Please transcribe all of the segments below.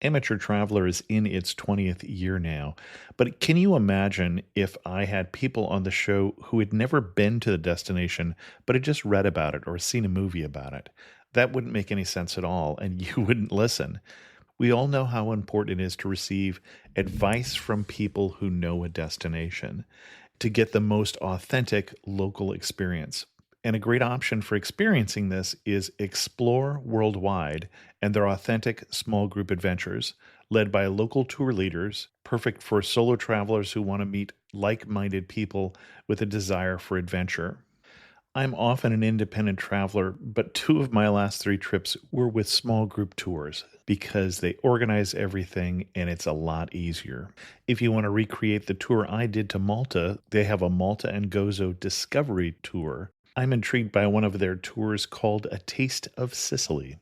Amateur Traveler is in its 20th year now, but can you imagine if I had people on the show who had never been to the destination, but had just read about it or seen a movie about it? That wouldn't make any sense at all, and you wouldn't listen. We all know how important it is to receive advice from people who know a destination to get the most authentic local experience. And a great option for experiencing this is Explore Worldwide and their authentic small group adventures, led by local tour leaders, perfect for solo travelers who want to meet like minded people with a desire for adventure. I'm often an independent traveler, but two of my last three trips were with small group tours because they organize everything and it's a lot easier. If you want to recreate the tour I did to Malta, they have a Malta and Gozo Discovery Tour. I'm intrigued by one of their tours called A Taste of Sicily.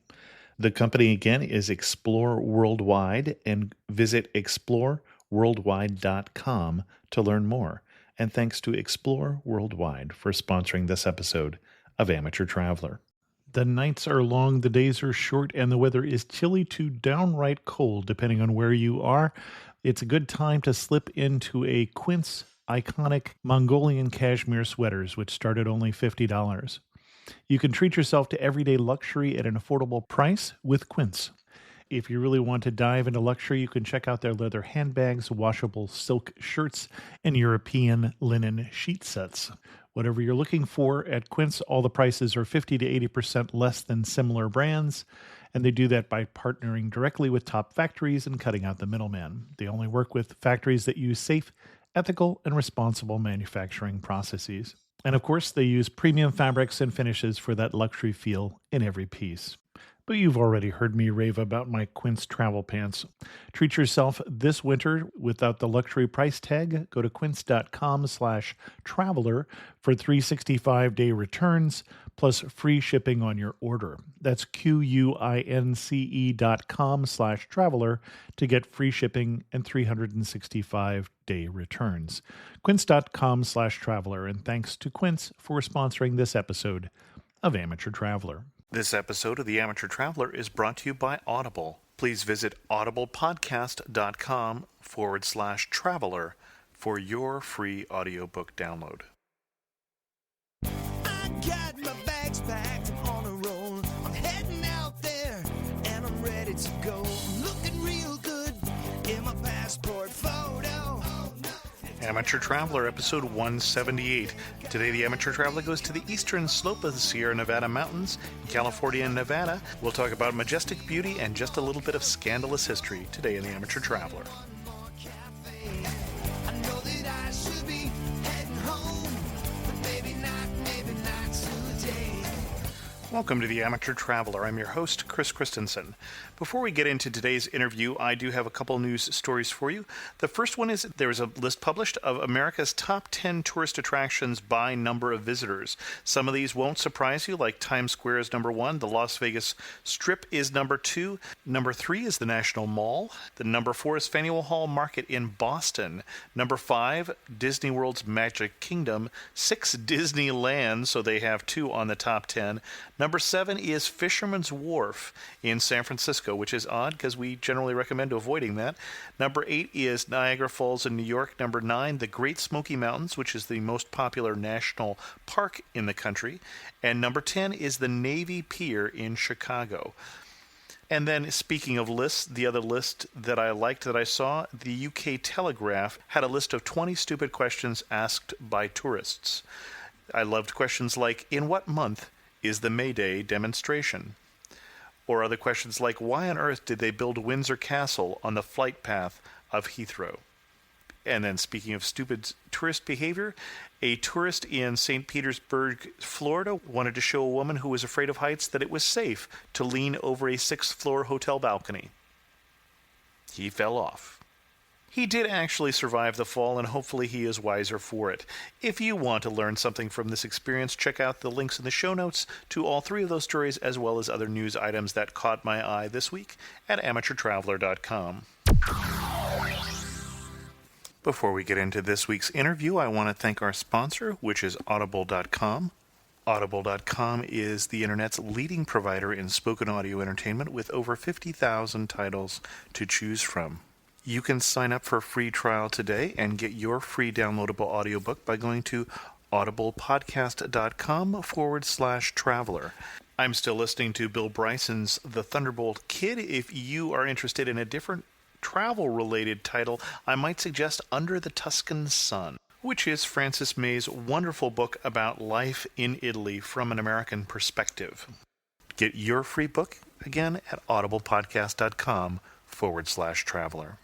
The company again is Explore Worldwide, and visit exploreworldwide.com to learn more. And thanks to Explore Worldwide for sponsoring this episode of Amateur Traveler. The nights are long, the days are short, and the weather is chilly to downright cold, depending on where you are. It's a good time to slip into a Quince iconic Mongolian cashmere sweaters, which start at only $50. You can treat yourself to everyday luxury at an affordable price with Quince. If you really want to dive into luxury, you can check out their leather handbags, washable silk shirts, and European linen sheet sets. Whatever you're looking for at Quince, all the prices are 50 to 80% less than similar brands, and they do that by partnering directly with top factories and cutting out the middleman. They only work with factories that use safe, ethical, and responsible manufacturing processes. And of course, they use premium fabrics and finishes for that luxury feel in every piece. But you've already heard me rave about my Quince travel pants. Treat yourself this winter without the luxury price tag. Go to quince.com/traveler for 365-day returns plus free shipping on your order. That's QUINCE.com/traveler to get free shipping and 365-day returns. Quince.com/traveler. And thanks to Quince for sponsoring this episode of Amateur Traveler. This episode of The Amateur Traveler is brought to you by Audible. Please visit audiblepodcast.com/traveler for your free audiobook download. I got my bags packed on a roll. I'm heading out there and I'm ready to go. I'm looking real good in my passport photo. Amateur Traveler, episode 178. Today, the Amateur Traveler goes to the eastern slope of the Sierra Nevada mountains in California and Nevada. We'll talk about majestic beauty and just a little bit of scandalous history today in the Amateur Traveler. I know that I should be heading home, but maybe not today. Welcome to the Amateur Traveler. I'm your host, Chris Christensen. Before we get into today's interview, I do have a couple news stories for you. The first one is there is a list published of America's top 10 tourist attractions by number of visitors. Some of these won't surprise you, like Times Square is number 1, the Las Vegas Strip is number 2, number 3 is the National Mall, the number 4 is Faneuil Hall Market in Boston, number 5, Disney World's Magic Kingdom, 6, Disneyland, so they have 2 on the top 10, number 7 is Fisherman's Wharf in San Francisco, which is odd because we generally recommend avoiding that. Number 8 is Niagara Falls in New York. Number 9, the Great Smoky Mountains, which is the most popular national park in the country. And number 10 is the Navy Pier in Chicago. And then, speaking of lists, the other list that I liked that I saw, the UK Telegraph had a list of 20 stupid questions asked by tourists. I loved questions like, in what month is the May Day demonstration? Or other questions like, why on earth did they build Windsor Castle on the flight path of Heathrow? And then, speaking of stupid tourist behavior, a tourist in St. Petersburg, Florida, wanted to show a woman who was afraid of heights that it was safe to lean over a 6th-floor hotel balcony. He fell off. He did actually survive the fall, and hopefully he is wiser for it. If you want to learn something from this experience, check out the links in the show notes to all 3 of those stories, as well as other news items that caught my eye this week at amateurtraveler.com. Before we get into this week's interview, I want to thank our sponsor, which is audible.com. Audible.com is the internet's leading provider in spoken audio entertainment with over 50,000 titles to choose from. You can sign up for a free trial today and get your free downloadable audiobook by going to audiblepodcast.com/traveler. I'm still listening to Bill Bryson's The Thunderbolt Kid. If you are interested in a different travel-related title, I might suggest Under the Tuscan Sun, which is Frances May's wonderful book about life in Italy from an American perspective. Get your free book, again, at audiblepodcast.com/traveler.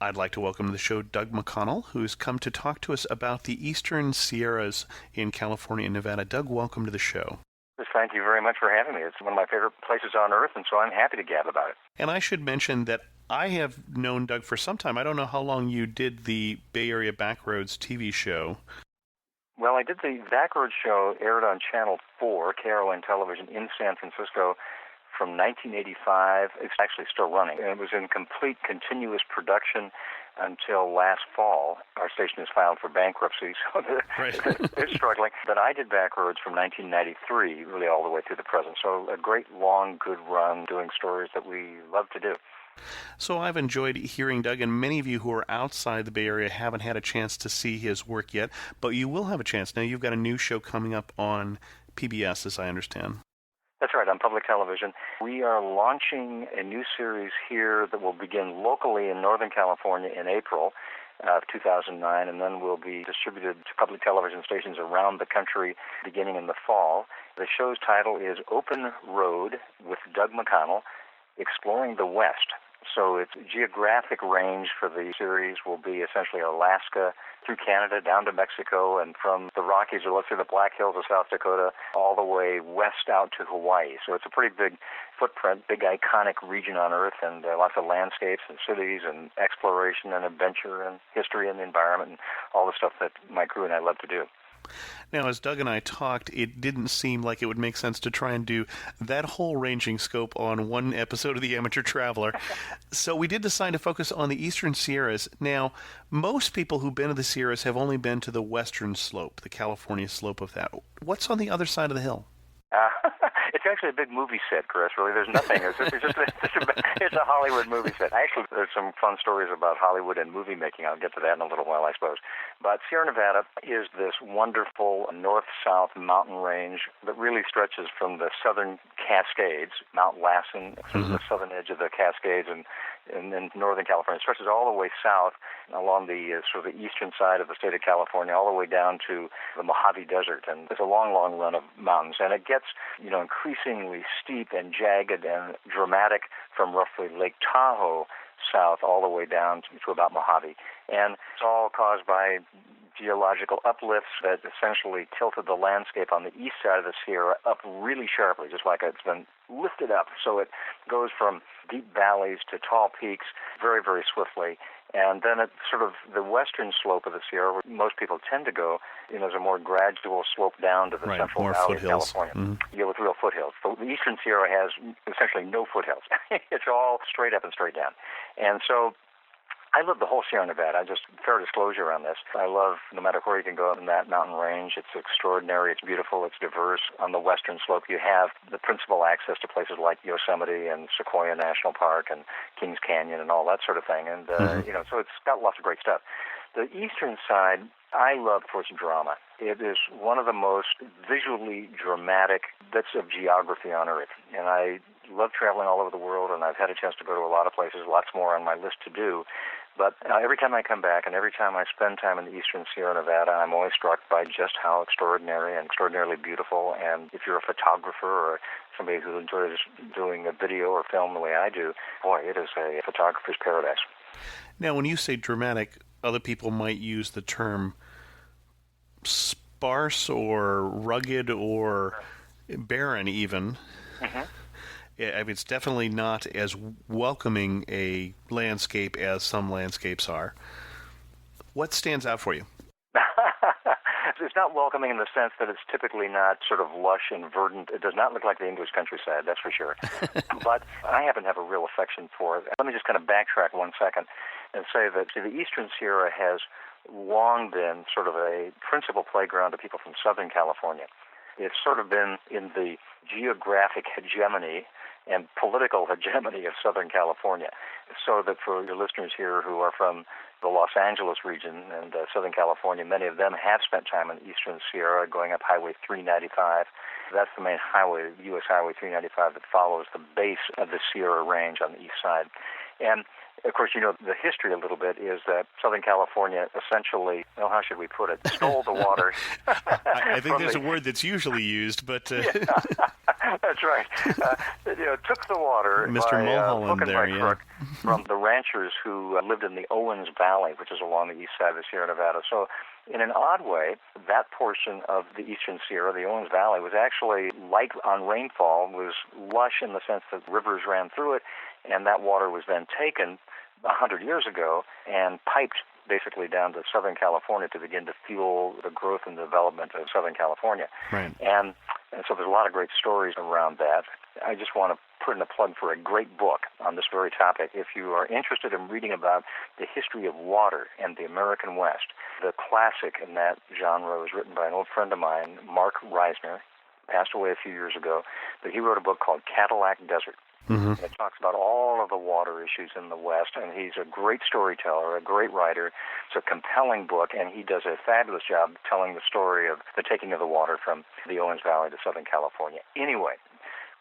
I'd like to welcome to the show Doug McConnell, who's come to talk to us about the Eastern Sierras in California and Nevada. Doug, welcome to the show. Thank you very much for having me. It's one of my favorite places on earth, and so I'm happy to gab about it. And I should mention that I have known Doug for some time. I don't know how long you did the Bay Area Backroads TV show. Well, I did the Backroads show, aired on Channel 4, KRON Television in San Francisco from 1985. It's actually still running. And it was in complete continuous production until last fall. Our station is filed for bankruptcy, so they're struggling. But I did Backroads from 1993, really all the way through the present. So a great, long, good run doing stories that we love to do. So I've enjoyed hearing Doug, and many of you who are outside the Bay Area haven't had a chance to see his work yet, but you will have a chance. Now, you've got a new show coming up on PBS, as I understand. That's right, on public television. We are launching a new series here that will begin locally in Northern California in April of 2009, and then will be distributed to public television stations around the country beginning in the fall. The show's title is Open Road with Doug McConnell, Exploring the West. So its geographic range for the series will be essentially Alaska through Canada down to Mexico, and from the Rockies or let's say the Black Hills of South Dakota all the way west out to Hawaii. So it's a pretty big footprint, big iconic region on Earth, and lots of landscapes and cities and exploration and adventure and history and the environment and all the stuff that my crew and I love to do. Now, as Doug and I talked, it didn't seem like it would make sense to try and do that whole ranging scope on one episode of The Amateur Traveler. So we did decide to focus on the Eastern Sierras. Now, most people who've been to the Sierras have only been to the western slope, the California slope of that. What's on the other side of the hill? It's actually a big movie set, Chris. Really, there's nothing. It's a Hollywood movie set. Actually, there's some fun stories about Hollywood and movie making. I'll get to that in a little while, I suppose. But Sierra Nevada is this wonderful north-south mountain range that really stretches from the southern Cascades, Mount Lassen, the southern edge of the Cascades, and in Northern California. It stretches all the way south along the sort of the eastern side of the state of California, all the way down to the Mojave Desert. And it's a long, long run of mountains. And it gets, increasingly steep and jagged and dramatic from roughly Lake Tahoe south all the way down to about Mojave. And it's all caused by geological uplifts that essentially tilted the landscape on the east side of the Sierra up really sharply, just like it's been lifted up. So it goes from deep valleys to tall peaks very, very swiftly. And then it's sort of the western slope of the Sierra, where most people tend to go, is a more gradual slope down to the central valley of California. With real foothills. So the eastern Sierra has essentially no foothills. It's all straight up and straight down. And so I love the whole Sierra Nevada. Just fair disclosure on this. I love no matter where you can go in that mountain range. It's extraordinary. It's beautiful. It's diverse. On the western slope, you have the principal access to places like Yosemite and Sequoia National Park and Kings Canyon and all that sort of thing. And, so it's got lots of great stuff. The eastern side, I love for its drama. It is one of the most visually dramatic bits of geography on Earth. And I love traveling all over the world, and I've had a chance to go to a lot of places, lots more on my list to do. But every time I come back and every time I spend time in the eastern Sierra Nevada, I'm always struck by just how extraordinary and extraordinarily beautiful. And if you're a photographer or somebody who enjoys doing a video or film the way I do, boy, it is a photographer's paradise. Now, when you say dramatic, other people might use the term sparse or rugged or barren even. I mean, it's definitely not as welcoming a landscape as some landscapes are. What stands out for you? It's not welcoming in the sense that it's typically not sort of lush and verdant. It does not look like the English countryside, that's for sure. But I happen to have a real affection for it. Let me just kind of backtrack 1 second and say that the Eastern Sierra has long been sort of a principal playground to people from Southern California. It's sort of been in the geographic hegemony and political hegemony of Southern California. So that for your listeners here who are from the Los Angeles region and Southern California, many of them have spent time in the Eastern Sierra going up Highway 395. That's the main highway, U.S. Highway 395, that follows the base of the Sierra Range on the east side. And, of course, you know, the history a little bit is that Southern California essentially, well, how should we put it, stole the water. I think there's a word that's usually used, but... That's right. Took the water Mr. by Mulholland hook and there, by crook from the ranchers who lived in the Owens Valley, which is along the east side of the Sierra Nevada. So in an odd way, that portion of the Eastern Sierra, the Owens Valley, was actually light on rainfall, was lush in the sense that rivers ran through it, and that water was then taken 100 years ago and piped basically down to Southern California to begin to fuel the growth and development of Southern California. Right. And so there's a lot of great stories around that. I just want to put in a plug for a great book on this very topic. If you are interested in reading about the history of water and the American West, the classic in that genre was written by an old friend of mine, Mark Reisner, passed away a few years ago, but he wrote a book called Cadillac Desert. Mm-hmm. It talks about all of the water issues in the West, and he's a great storyteller, a great writer. It's a compelling book, and he does a fabulous job telling the story of the taking of the water from the Owens Valley to Southern California. Anyway,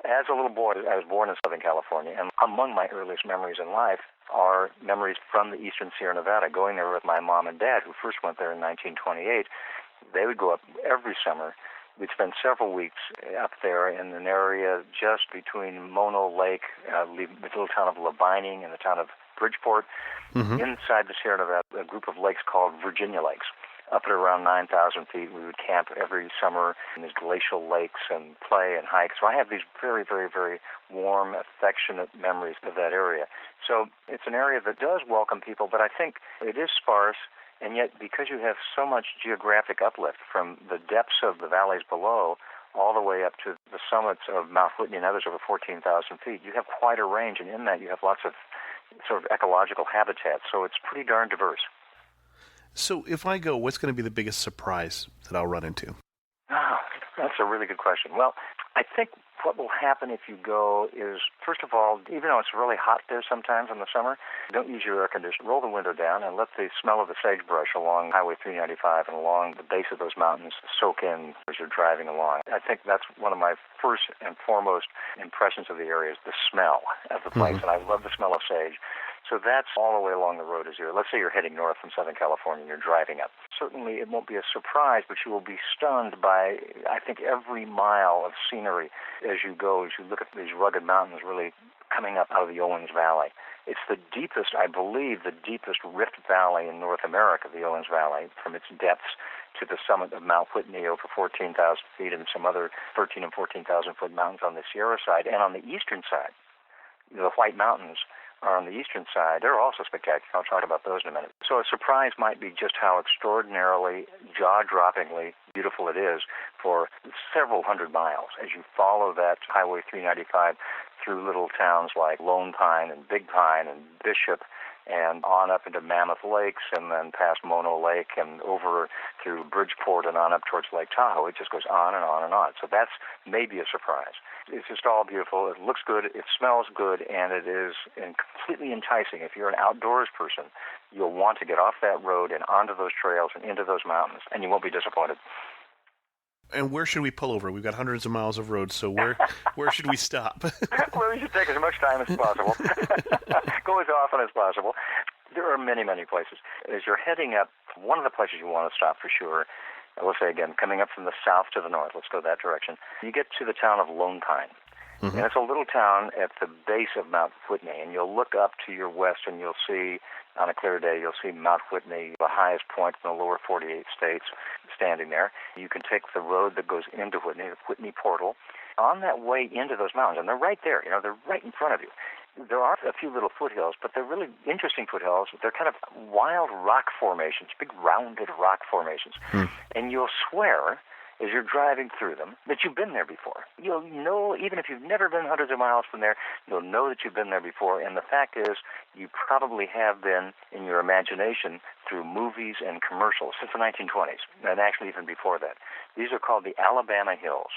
as a little boy, I was born in Southern California, and among my earliest memories in life are memories from the Eastern Sierra Nevada, going there with my mom and dad, who first went there in 1928. They would go up every summer. We'd spend several weeks up there in an area just between Mono Lake, the little town of Labining, and the town of Bridgeport. Mm-hmm. Inside the Sierra Nevada, a group of lakes called Virginia Lakes. Up at around 9,000 feet, we would camp every summer in these glacial lakes and play and hike. So I have these very, very, very warm, affectionate memories of that area. So it's an area that does welcome people, but I think it is sparse. And yet, because you have so much geographic uplift from the depths of the valleys below all the way up to the summits of Mount Whitney and others over 14,000 feet, you have quite a range. And in that, you have lots of sort of ecological habitats. So it's pretty darn diverse. So if I go, what's going to be the biggest surprise that I'll run into? Oh, that's a really good question. Well, I think what will happen if you go is, first of all, even though it's really hot there sometimes in the summer, don't use your air conditioner. Roll the window down and let the smell of the sagebrush along Highway 395 and along the base of those mountains soak in as you're driving along. I think that's one of my first and foremost impressions of the area is the smell of the place, and I love the smell of sage. So that's all the way along the road as you're, let's say you're heading north from Southern California and you're driving up. Certainly it won't be a surprise, but you will be stunned by, I think, every mile of scenery as you go, as you look at these rugged mountains really coming up out of the Owens Valley. It's the deepest, I believe, the deepest rift valley in North America, the Owens Valley, from its depths to the summit of Mount Whitney over 14,000 feet and some other 13 and 14,000 foot mountains on the Sierra side. And on the eastern side, the White Mountains are on the eastern side. They're also spectacular. I'll talk about those in a minute. So a surprise might be just how extraordinarily, jaw-droppingly beautiful it is for several hundred miles as you follow that Highway 395 through little towns like Lone Pine and Big Pine and Bishop and on up into Mammoth Lakes and then past Mono Lake and over through Bridgeport and on up towards Lake Tahoe. It just goes on and on and on. So that's maybe a surprise. It's just all beautiful. It looks good. It smells good. And it is completely enticing. If you're an outdoors person, you'll want to get off that road and onto those trails and into those mountains, and you won't be disappointed. And where should we pull over? We've got hundreds of miles of roads, so where should we stop? Well, you should take as much time as possible. Go as often as possible. There are many, many places. As you're heading up, one of the places you want to stop for sure, I will say again, coming up from the south to the north, let's go that direction, you get to the town of Lone Pine. Mm-hmm. And it's a little town at the base of Mount Whitney, and you'll look up to your west and you'll see, on a clear day, you'll see Mount Whitney, the highest point in the lower 48 states, standing there. You can take the road that goes into Whitney, the Whitney Portal. On that way into those mountains, and they're right there, they're right in front of you. There are a few little foothills, but they're really interesting foothills. They're kind of wild rock formations, big rounded rock formations. And you'll swear as you're driving through them, that you've been there before. You'll know, even if you've never been hundreds of miles from there, you'll know that you've been there before. And the fact is, you probably have been in your imagination through movies and commercials since the 1920s, and actually even before that. These are called the Alabama Hills.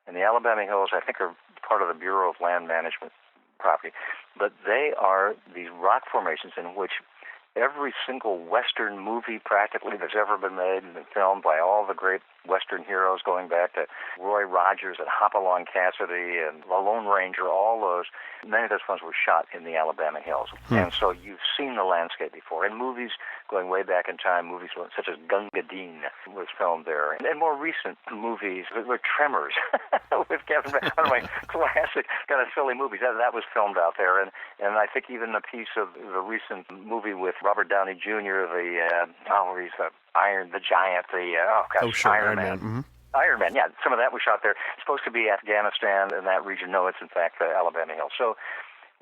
And the Alabama Hills, I think, are part of the Bureau of Land Management property. But they are these rock formations in which every single Western movie practically that's ever been made and been filmed by all the great Western heroes going back to Roy Rogers and Hopalong Cassidy and The Lone Ranger, all those, many of those films were shot in the Alabama Hills. And so you've seen the landscape before. And movies going way back in time, movies such as Gunga Din was filmed there. And more recent movies were Tremors with Kevin Bacon, one of my classic kind of silly movies. That was filmed out there. And I think even a piece of the recent movie with Robert Downey Jr., he's the Giant, Iron Man. Mm-hmm. Iron Man, yeah. Some of that was shot there. It's supposed to be Afghanistan and that region. No, it's in fact the Alabama Hills. So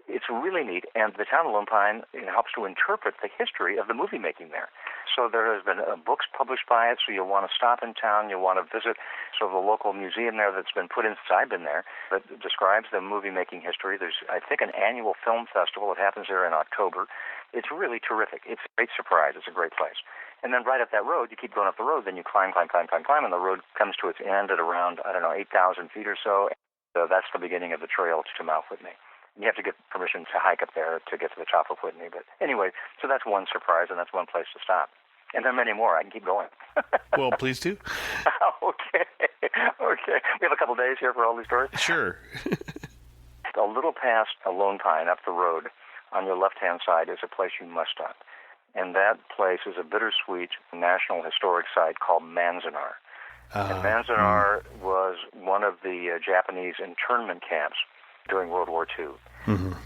it's really neat, and the town of Lone Pine helps to interpret the history of the movie making there. So there has been books published by it, so you'll want to stop in town, you'll want to visit sort of the local museum there that's been put in since I've been there that describes the movie making history. There's, I think, an annual film festival that happens there in October. It's really terrific. It's a great surprise. It's a great place. And then right up that road, you keep going up the road, then you climb, and the road comes to its end at around, 8,000 feet or so. So that's the beginning of the trail to Mount Whitney. You have to get permission to hike up there to get to the top of Whitney. But anyway, so that's one surprise, and that's one place to stop. And there are many more. I can keep going. Well, please do. Okay. We have a couple days here for all these stories. Sure. A little past Lone Pine, up the road, on your left-hand side is a place you must stop. And that place is a bittersweet National Historic Site called Manzanar. And Manzanar was one of the Japanese internment camps during World War II,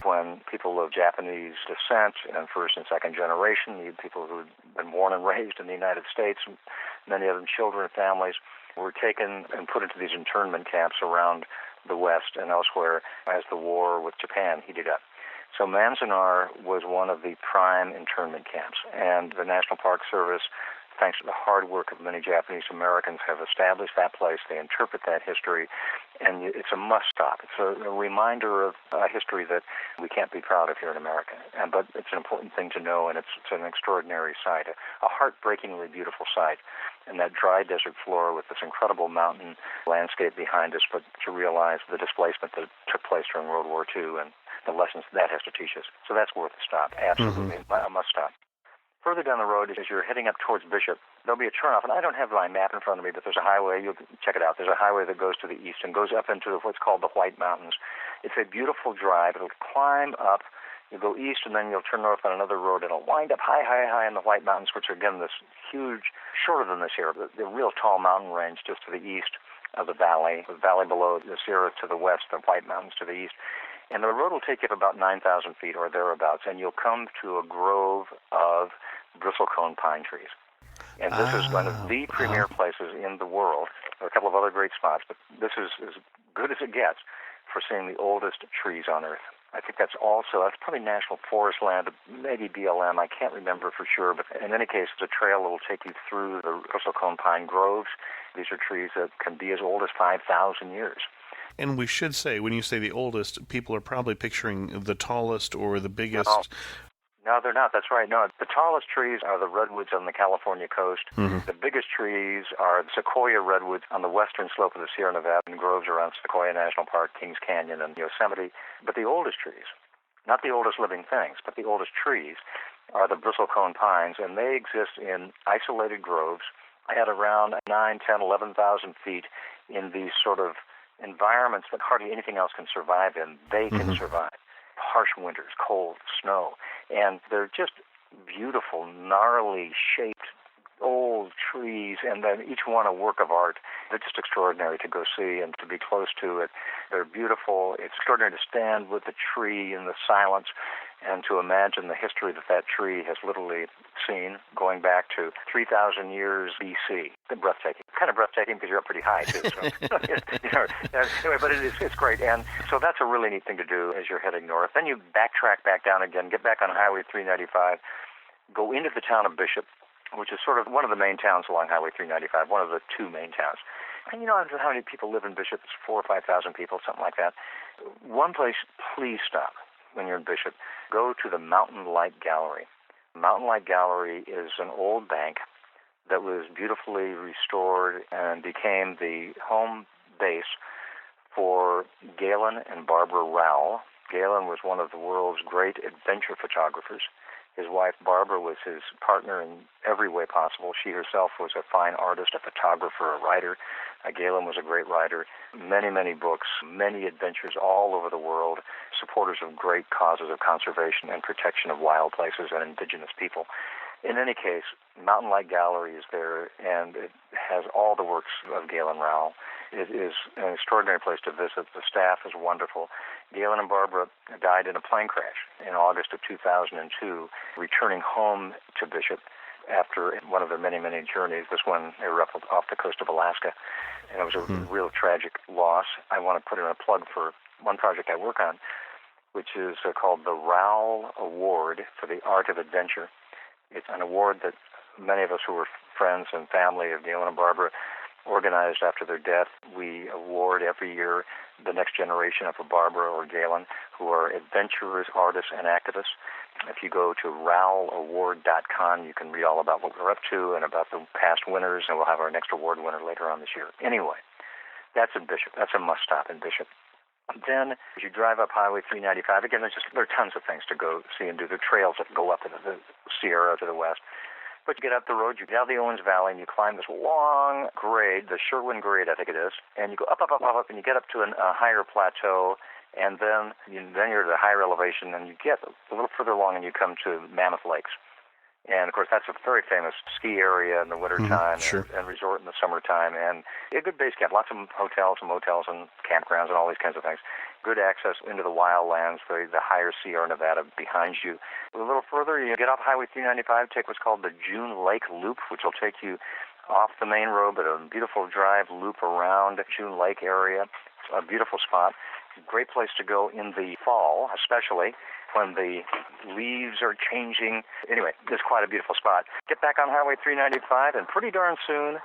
when people of Japanese descent and first and second generation, the people who had been born and raised in the United States, many of them children and families, were taken and put into these internment camps around the West and elsewhere as the war with Japan heated up. So Manzanar was one of the prime internment camps, and the National Park Service, thanks to the hard work of many Japanese Americans, have established that place. They interpret that history, and it's a must-stop. It's a reminder of a history that we can't be proud of here in America, but it's an important thing to know, and it's an extraordinary site, a heartbreakingly beautiful site, and that dry desert floor with this incredible mountain landscape behind us, but to realize the displacement that took place during World War II and the lessons that has to teach us. So that's worth a stop, absolutely, a must-stop. Further down the road, as you're heading up towards Bishop, there'll be a turnoff, and I don't have my map in front of me, but there's a highway. You'll check it out. There's a highway that goes to the east and goes up into what's called the White Mountains. It's a beautiful drive. It'll climb up. You'll go east, and then you'll turn north on another road, and it'll wind up high in the White Mountains, which are, again, this huge, shorter than the Sierra, the real tall mountain range just to the east of the valley below the Sierra to the west, the White Mountains to the east. And the road will take you up about 9,000 feet or thereabouts, and you'll come to a grove of bristlecone pine trees. And this is one of the premier places in the world. There are a couple of other great spots, but this is as good as it gets for seeing the oldest trees on Earth. I think that's probably National Forest Land, maybe BLM, I can't remember for sure, but in any case, it's a trail that will take you through the bristlecone pine groves. These are trees that can be as old as 5,000 years. And we should say, when you say the oldest, people are probably picturing the tallest or the biggest. No, they're not. That's right. No, the tallest trees are the redwoods on the California coast. The biggest trees are the sequoia redwoods on the western slope of the Sierra Nevada and groves around Sequoia National Park, Kings Canyon, and Yosemite. But the oldest trees, not the oldest living things, but the oldest trees, are the bristlecone pines, and they exist in isolated groves at around 9, 10, 11,000 feet in these sort of environments that hardly anything else can survive in. They can survive harsh winters, cold, snow, and they're just beautiful, gnarly shaped old trees, and then each one a work of art. They're just extraordinary to go see and to be close to it. They're beautiful. It's extraordinary to stand with the tree in the silence and to imagine the history that tree has literally seen going back to 3,000 years BC. Breathtaking. Kind of breathtaking because you're up pretty high, too. So, anyway, but it's great. And so that's a really neat thing to do as you're heading north. Then you backtrack back down again, get back on Highway 395, go into the town of Bishop, which is sort of one of the main towns along Highway 395, one of the two main towns. And you know how many people live in Bishop? It's 4,000 or 5,000 people, something like that. One place, please stop when you're in Bishop. Go to the Mountain Light Gallery. Mountain Light Gallery is an old bank that was beautifully restored and became the home base for Galen and Barbara Rowell. Galen was one of the world's great adventure photographers. His wife, Barbara, was his partner in every way possible. She herself was a fine artist, a photographer, a writer. Galen was a great writer. Many, many books, many adventures all over the world, supporters of great causes of conservation and protection of wild places and indigenous people. In any case, Mountain Light Gallery is there, and it has all the works of Galen Rowell. It is an extraordinary place to visit. The staff is wonderful. Galen and Barbara died in a plane crash in August of 2002, returning home to Bishop after one of their many, many journeys. This one, they were up off the coast of Alaska, and it was a real tragic loss. I want to put in a plug for one project I work on, which is called the Rowell Award for the Art of Adventure. It's an award that many of us who were friends and family of Galen and Barbara organized after their death. We award every year the next generation of a Barbara or Galen who are adventurers, artists, and activists. If you go to rowellaward.com, you can read all about what we're up to and about the past winners, and we'll have our next award winner later on this year. Anyway, that's in Bishop. That's a must-stop in Bishop. Then, as you drive up Highway 395, again, there are tons of things to go see and do. There are trails that go up into the Sierra to the west. But you get up the road, you get out of the Owens Valley, and you climb this long grade, the Sherwin grade, I think it is, and you go up, and you get up to a higher plateau, and then you're at a higher elevation, and you get a little further along, and you come to Mammoth Lakes. And, of course, that's a very famous ski area in the wintertime and resort in the summertime. And a good base camp, lots of hotels and motels and campgrounds and all these kinds of things. Good access into the wildlands, the higher Sierra Nevada behind you. A little further, you get off Highway 395, take what's called the June Lake Loop, which will take you off the main road, but a beautiful drive loop around June Lake area. A beautiful spot. Great place to go in the fall, especially when the leaves are changing. Anyway, it's quite a beautiful spot. Get back on Highway 395, and pretty darn soon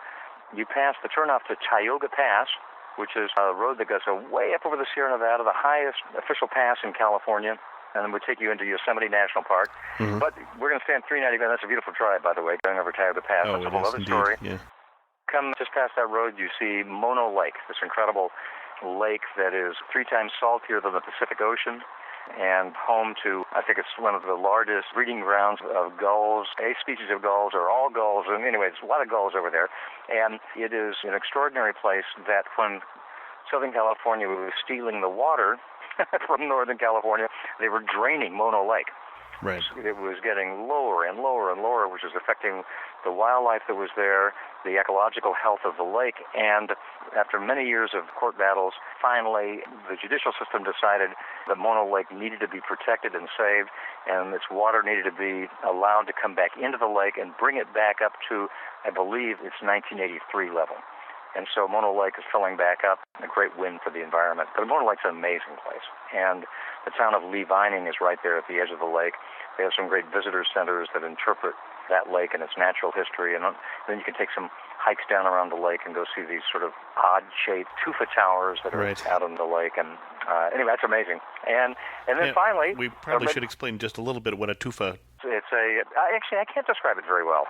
you pass the turnoff to Tioga Pass, which is a road that goes way up over the Sierra Nevada, the highest official pass in California, and then would take you into Yosemite National Park. But we're going to stay on 395. That's a beautiful drive, by the way, going over Tioga Pass. That's a whole other story. Yeah. Come just past that road, you see Mono Lake, this incredible lake that is 3 times saltier than the Pacific Ocean and home to, I think it's one of the largest breeding grounds of gulls, a species of gulls, or all gulls. And anyway, there's a lot of gulls over there. And it is an extraordinary place that when Southern California was stealing the water from Northern California, they were draining Mono Lake. Right. It was getting lower and lower and lower, which was affecting the wildlife that was there, the ecological health of the lake, and after many years of court battles, finally the judicial system decided that Mono Lake needed to be protected and saved, and its water needed to be allowed to come back into the lake and bring it back up to, I believe, its 1983 level. And so Mono Lake is filling back up, a great win for the environment. But Mono Lake's an amazing place. And the town of Lee Vining is right there at the edge of the lake. They have some great visitor centers that interpret that lake and its natural history. And then you can take some hikes down around the lake and go see these sort of odd-shaped tufa towers that are out on the lake. And anyway, that's amazing. And then finally... We probably should explain just a little bit what a tufa... Actually, I can't describe it very well.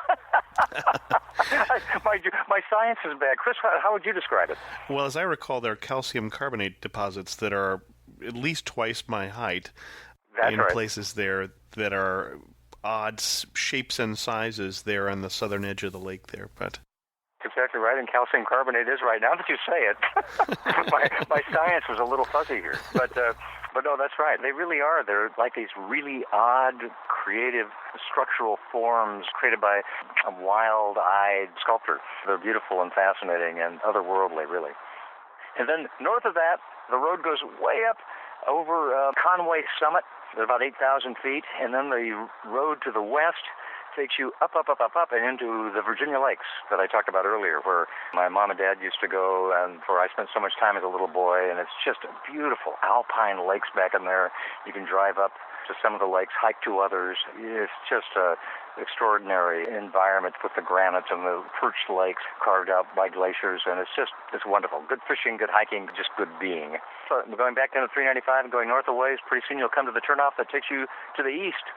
My science is bad. Chris, how would you describe it? Well, as I recall, there are calcium carbonate deposits that are at least twice my height places there that are odd shapes and sizes there on the southern edge of the lake there. But exactly right, and calcium carbonate is right. Now that you say it, my science was a little fuzzy here. But no, that's right. They really are. They're like these really odd, creative structural forms created by a wild-eyed sculptor. They're beautiful and fascinating and otherworldly, really. And then north of that, the road goes way up over Conway Summit. It's about 8,000 feet. And then the road to the west takes you up, and into the Virginia Lakes that I talked about earlier, where my mom and dad used to go and where I spent so much time as a little boy. And it's just beautiful alpine lakes back in there. You can drive up to to some of the lakes, hike to others. It's just a extraordinary environment with the granite and the perched lakes carved out by glaciers, and it's wonderful. Good fishing, good hiking, just good being. So going back down to 395 and going north a ways, pretty soon you'll come to the turnoff that takes you to the east,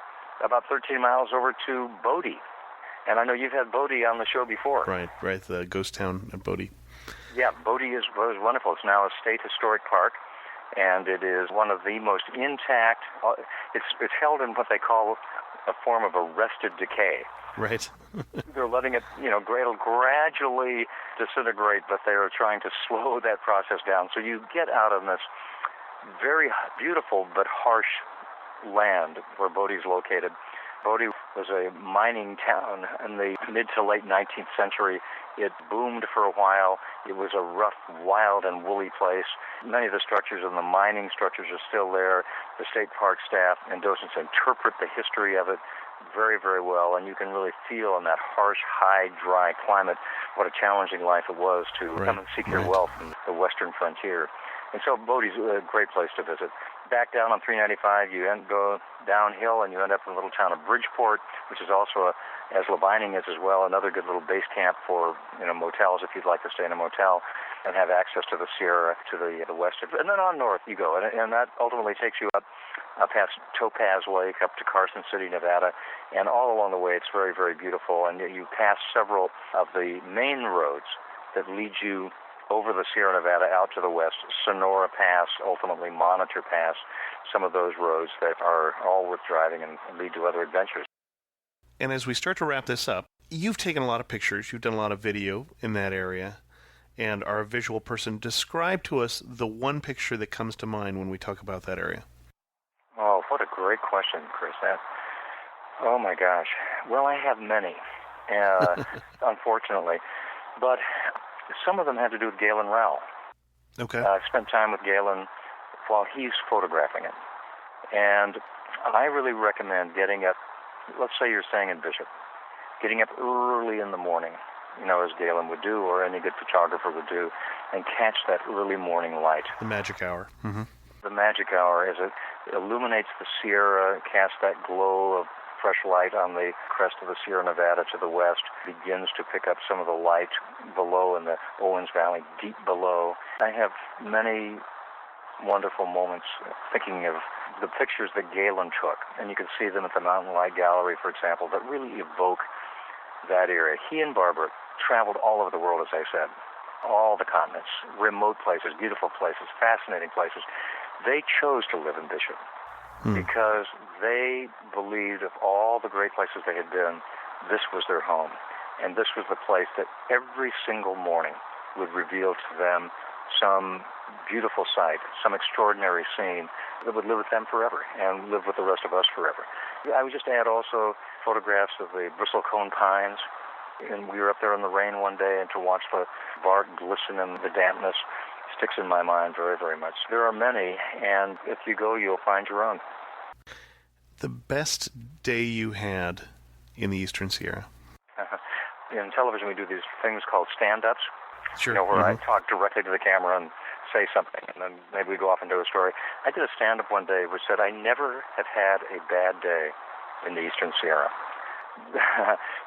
about 13 miles over to Bodie. And I know you've had Bodie on the show before. Right, the ghost town at Bodie. Yeah, Bodie was wonderful. It's now a state historic park, and it is one of the most intact. It's held in what they call a form of arrested decay. Right. They're letting it, it'll gradually disintegrate, but they are trying to slow that process down. So you get out of this very beautiful but harsh land where Bodie's located. Bodie was a mining town in the mid to late 19th century. It boomed for a while. It was a rough, wild, and woolly place. Many of the structures and the mining structures are still there. The state park staff and docents interpret the history of it very, very well, and you can really feel in that harsh, high, dry climate what a challenging life it was to come and seek your wealth in the western frontier. And so Bodie's a great place to visit. Back down on 395, you go downhill and you end up in the little town of Bridgeport, which is also, as Labining is as well, another good little base camp for motels if you'd like to stay in a motel and have access to the Sierra to the west. And then on north you go, and that ultimately takes you up past Topaz Lake, up to Carson City, Nevada, and all along the way it's very, very beautiful. And you pass several of the main roads that lead you over the Sierra Nevada out to the west, Sonora Pass, ultimately Monitor Pass, some of those roads that are all worth driving and lead to other adventures. And as we start to wrap this up, you've taken a lot of pictures, you've done a lot of video in that area, and are a visual person. Describe to us the one picture that comes to mind when we talk about that area. Oh, what a great question, Chris. Oh my gosh. Well, I have many, unfortunately. But some of them have to do with Galen Rowell. Okay. I spent time with Galen while he's photographing it. And I really recommend getting up, let's say you're staying in Bishop, getting up early in the morning, as Galen would do or any good photographer would do, and catch that early morning light. The magic hour. Mm-hmm. The magic hour as it illuminates the Sierra, casts that glow of fresh light on the crest of the Sierra Nevada to the west, begins to pick up some of the light below in the Owens Valley, deep below. I have many wonderful moments thinking of the pictures that Galen took, and you can see them at the Mountain Light Gallery, for example, that really evoke that area. He and Barbara traveled all over the world, as I said, all the continents, remote places, beautiful places, fascinating places. They chose to live in Bishop because they believed of all the great places they had been, this was their home. And this was the place that every single morning would reveal to them some beautiful sight, some extraordinary scene that would live with them forever and live with the rest of us forever. I would just add also photographs of the bristlecone pines. And we were up there in the rain one day, and to watch the bark glisten in the dampness sticks in my mind very, very much. There are many, and if you go, you'll find your own. The best day you had in the Eastern Sierra? In television, we do these things called stand-ups, sure. Where I talk directly to the camera and say something, and then maybe we go off into a story. I did a stand-up one day which said, I never have had a bad day in the Eastern Sierra.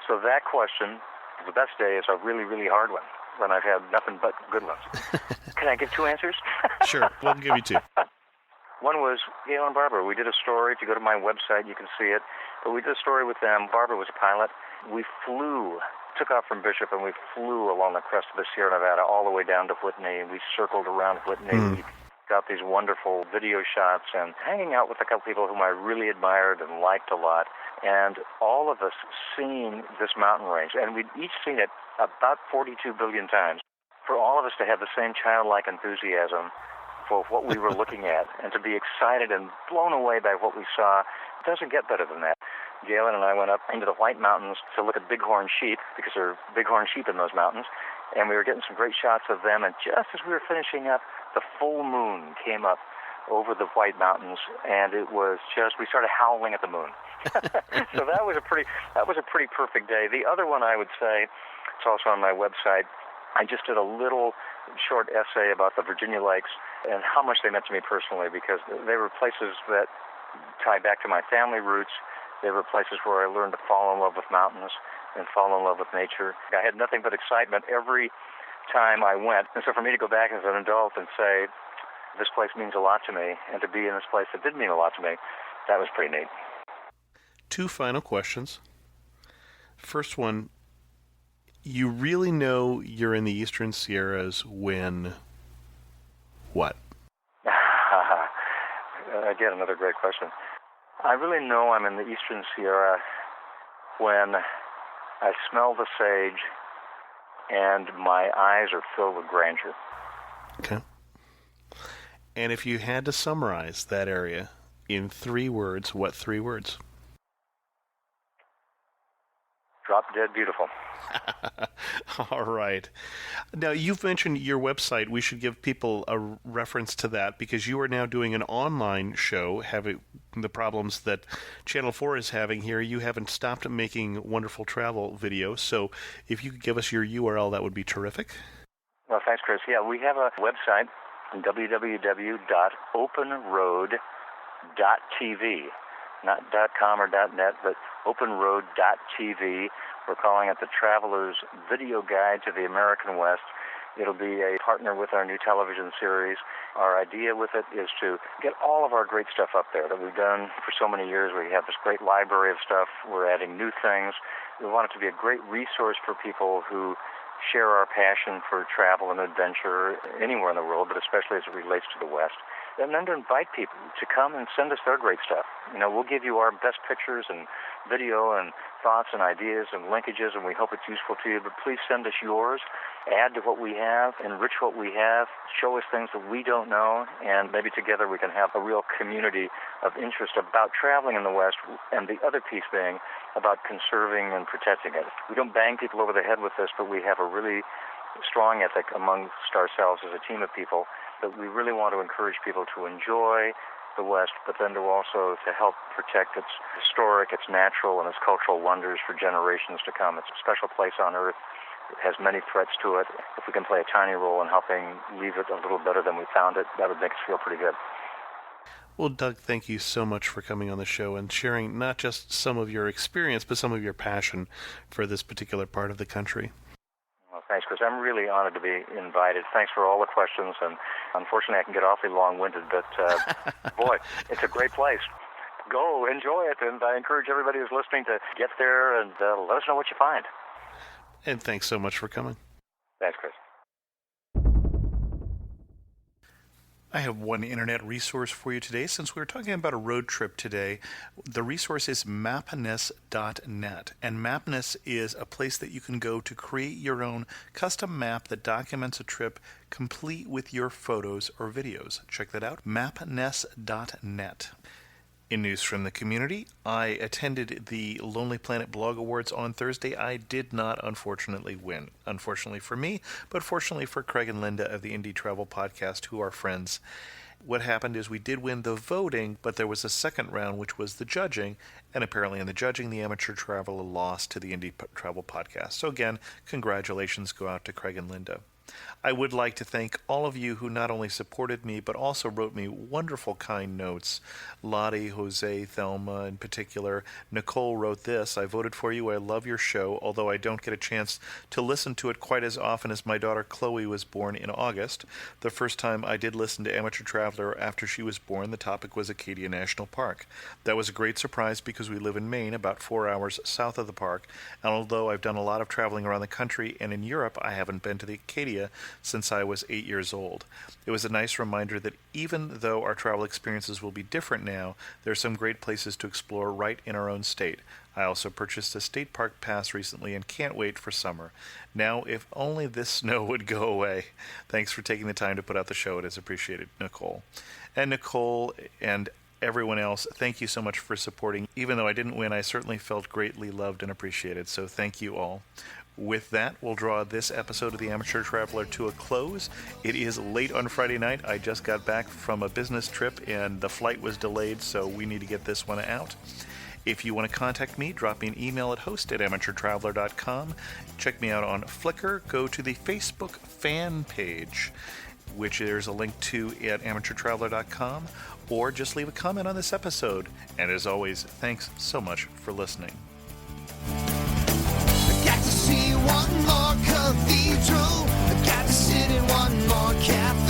So that question, the best day, is a really, really hard one, when I've had nothing but good ones. Can I give two answers? Sure, we'll give you two. One was Galen and Barbara. We did a story. If you go to my website, you can see it. But we did a story with them. Barbara was a pilot. We took off from Bishop, and we flew along the crest of the Sierra Nevada all the way down to Whitney. We circled around Whitney. We got these wonderful video shots and hanging out with a couple people whom I really admired and liked a lot. And all of us seeing this mountain range, and we'd each seen it about 42 billion times. For all of us to have the same childlike enthusiasm for what we were looking at and to be excited and blown away by what we saw, it doesn't get better than that. Galen and I went up into the White Mountains to look at bighorn sheep, because there are bighorn sheep in those mountains, and we were getting some great shots of them, and just as we were finishing up, the full moon came up over the White Mountains, and it was just, we started howling at the moon. So that was a pretty perfect day. The other one I would say, it's also on my website, I just did a little short essay about the Virginia Lakes and how much they meant to me personally, because they were places that tie back to my family roots. They were places where I learned to fall in love with mountains and fall in love with nature. I had nothing but excitement every time I went. And so for me to go back as an adult and say, this place means a lot to me, and to be in this place that did mean a lot to me, that was pretty neat. 2 final questions. First one, you really know you're in the Eastern Sierras when what? Again, another great question. I really know I'm in the Eastern Sierra when I smell the sage and my eyes are filled with grandeur. Okay. And if you had to summarize that area in 3 words, what 3 words? Drop dead beautiful. All right. Now, you've mentioned your website. We should give people a reference to that because you are now doing an online show, having the problems that Channel 4 is having here. You haven't stopped making wonderful travel videos. So if you could give us your URL, that would be terrific. Well, thanks, Chris. Yeah, we have a website, www.openroad.tv. Not .com or .net, but openroad.tv. We're calling it the Traveler's Video Guide to the American West. It'll be a partner with our new television series. Our idea with it is to get all of our great stuff up there that we've done for so many years. We have this great library of stuff. We're adding new things. We want it to be a great resource for people who share our passion for travel and adventure anywhere in the world, but especially as it relates to the West. And then to invite people to come and send us their great stuff. You know, we'll give you our best pictures and video and thoughts and ideas and linkages, and we hope it's useful to you. But please send us yours. Add to what we have, enrich what we have, show us things that we don't know, and maybe together we can have a real community of interest about traveling in the West, and the other piece being about conserving and protecting it. We don't bang people over the head with this, but we have a really strong ethic amongst ourselves as a team of people that we really want to encourage people to enjoy the West, but then to also to help protect its historic, its natural, and its cultural wonders for generations to come. It's a special place on Earth. It has many threats to it. If we can play a tiny role in helping leave it a little better than we found it, that would make us feel pretty good. Well, Doug, thank you so much for coming on the show and sharing not just some of your experience, but some of your passion for this particular part of the country. Well, thanks, Chris. I'm really honored to be invited. Thanks for all the questions, and unfortunately I can get awfully long-winded, but boy, it's a great place. Go, enjoy it, and I encourage everybody who's listening to get there and let us know what you find. And thanks so much for coming. Thanks, Chris. I have one internet resource for you today. Since we were talking about a road trip today, the resource is mapness.net. And Mapness is a place that you can go to create your own custom map that documents a trip complete with your photos or videos. Check that out, mapness.net. In news from the community, I attended the Lonely Planet Blog Awards on Thursday. I did not, unfortunately, win. Unfortunately for me, but fortunately for Craig and Linda of the Indie Travel Podcast, who are friends. What happened is we did win the voting, but there was a second round, which was the judging, and apparently in the judging, the Amateur Traveler lost to the Indie Travel Podcast. So again, congratulations go out to Craig and Linda. I would like to thank all of you who not only supported me, but also wrote me wonderful, kind notes. Lottie, Jose, Thelma in particular. Nicole wrote this: I voted for you. I love your show, although I don't get a chance to listen to it quite as often as my daughter Chloe was born in August. The first time I did listen to Amateur Traveler after she was born, the topic was Acadia National Park. That was a great surprise because we live in Maine, about 4 hours south of the park, and although I've done a lot of traveling around the country and in Europe, I haven't been to the Acadia since I was 8 years old. It was a nice reminder that even though our travel experiences will be different now, there are some great places to explore right in our own state. I also purchased a state park pass recently and can't wait for summer. Now, if only this snow would go away. Thanks for taking the time to put out the show. It is appreciated, Nicole. And Nicole and everyone else, thank you so much for supporting. Even though I didn't win, I certainly felt greatly loved and appreciated, so thank you all. With that, we'll draw this episode of The Amateur Traveler to a close. It is late on Friday night. I just got back from a business trip, and the flight was delayed, so we need to get this one out. If you want to contact me, drop me an email at host@amateurtraveler.com. Check me out on Flickr. Go to the Facebook fan page. which there's a link to at amateurtraveler.com, or just leave a comment on this episode. And as always, thanks so much for listening. I got to see one more cathedral. I got to sit in one more cafe.